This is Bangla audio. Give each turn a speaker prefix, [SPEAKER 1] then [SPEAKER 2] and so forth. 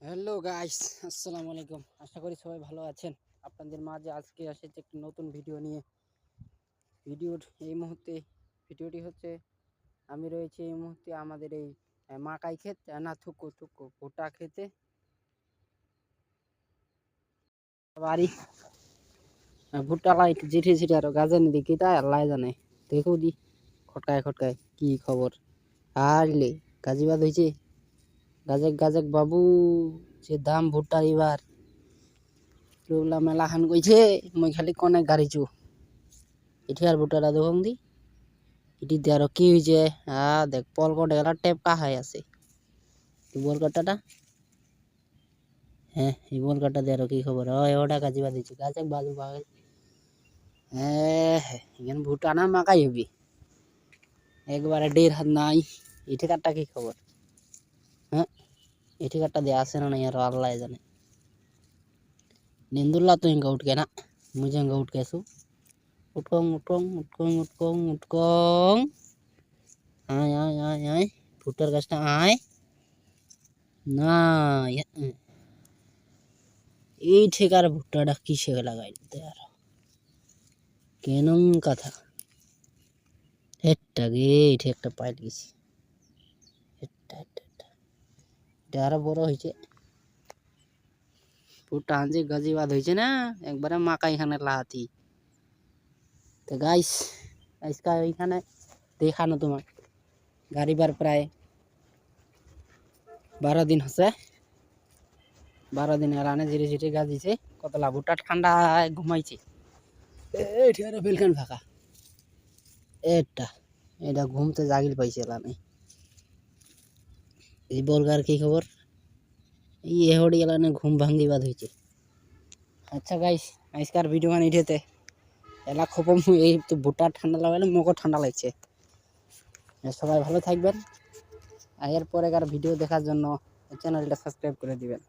[SPEAKER 1] হ্যালো গাইস, আসসালামু আলাইকুম। আশা করি সবাই ভালো আছেন। আপনাদের মাঝে আজকে এসেছে একটি নতুন ভিডিও নিয়ে। ভিডিওটি হচ্ছে আমি রয়েছি এই মুহূর্তে আমাদের এই মাকাই ক্ষেত না থুকু থুকু ভুট্টা খেতে বাড়ি ভুট্টা লাইট জিঠে জিঠে আরো গাছের দিকে তাই আল্লাহ জানে। দেখো দি খটকায় খটকায় কি খবর আরলে গাজিবাদ হয়েছে। গাজেক গাজেক বাবু যে দাম ভুট্টার এবার রুলা মেলা খান কইছে মই খালি কনে গাড়িছু এটি আর ভুট্টাটা দেখুন দি এটি দিয়ে আরো কি হয়েছে। দেখ পলকটে এলা টেপকা খাই আছে এই বল কাটাটা। হ্যাঁ এই বল কাটা দিয়ে আরো কি খবর ওটা গাজিবা দিচ্ছি গাছ এক বাজু বাগাই। হ্যাঁ এখানে ভুট্টা না মাকাই হবি একবারে 1.5 হাত নাই। এটি কাটটা কি খবর? হ্যাঁ এটি কাটটা দিয়ে আসে না আরো আল্লাহ জানে। নিন্দুল্লা তো ইনকা উঠকে না মুझे ইনকা উঠকে আসু উঠকং উঠকং উঠকং উঠকং উঠকং আয় আয় আয় আয় ভুট্টার গাছটা আয় না এই ঠেকার ভুট্টাটা কিসে লাগাই আর কেন কথা এটা গে এটা একটা পাইল গেছি এটা আরো বড় হয়েছে ভুট্টা আনছে গাজিবাদ হয়েছে না একবারে মাকাই খানে লাহাতি। তো গাইস আজকে এইখানে দেখানো তোমার গাড়িবার প্রায় 12 দিন হচ্ছে। 12 দিন এলানে ধীরে ধীরে গাজিছে কতলা ভুট্টা ঠান্ডা ঘুমাইছে এটি ফিলখান ফাঁকা এটা এটা ঘুমতে জাগিল পাইছে এলানে। এই বলগার কি খবর এই এহড়ি এলানে ঘুম ভাঙ্গি বাদ হয়েছে। আচ্ছা গাইস আজকার ভিডিও গান ইঠেতে এলা খোপম এই তো ভুট্টা ঠান্ডা লাগালে মোকো ঠান্ডা লাগছে। সবাই ভালো থাকবেন আর এরপরে ভিডিও দেখার জন্য চ্যানেলটা সাবস্ক্রাইব করে দিবেন।